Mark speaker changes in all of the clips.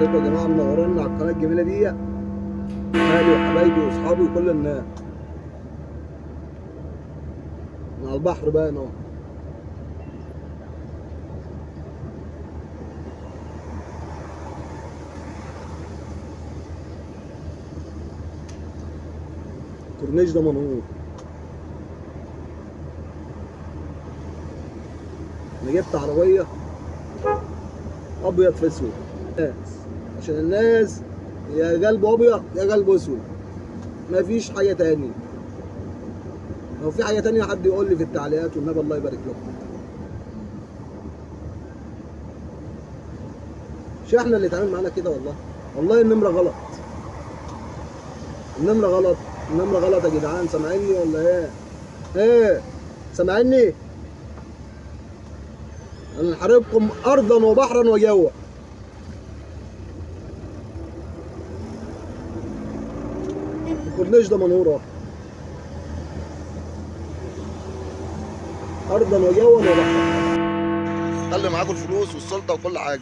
Speaker 1: عليكم يا جماعه، منورنا على القناه الجميله دي، اهلي وحبايبي واصحابي وكل الناس. من على البحر بقى اهو. كورنيش ده منهور. انا جبت عربيه ابيض في اسود عشان الناس يا قلب ابيض يا قلب اسود، مفيش حاجه تاني. لو في حاجه تانيه حد يقول لي في التعليقات والنبي الله يبارك لكم. مش احنا اللي اتعامل معانا كده، والله النمره غلط. النمره غلط. النمره غلط يا جدعان، سامعيني ولا ايه؟ ايه سامعيني؟ انا نحاربكم ارضا وبحرا وجوا. الكورنيش ده منوره ارضا وجوا وبحرا. خلي معاكم الفلوس والسلطه وكل حاجه،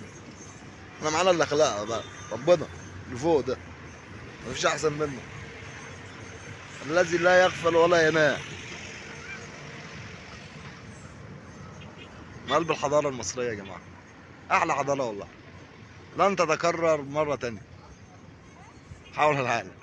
Speaker 1: احنا معانا الاخلاق بقى. ربنا اللي فوق ده مفيش احسن منه، الذي لا يغفل ولا ينام. من قلب الحضاره المصريه يا جماعه، احلى حضاره والله، لن تتكرر مره تانية حول العالم.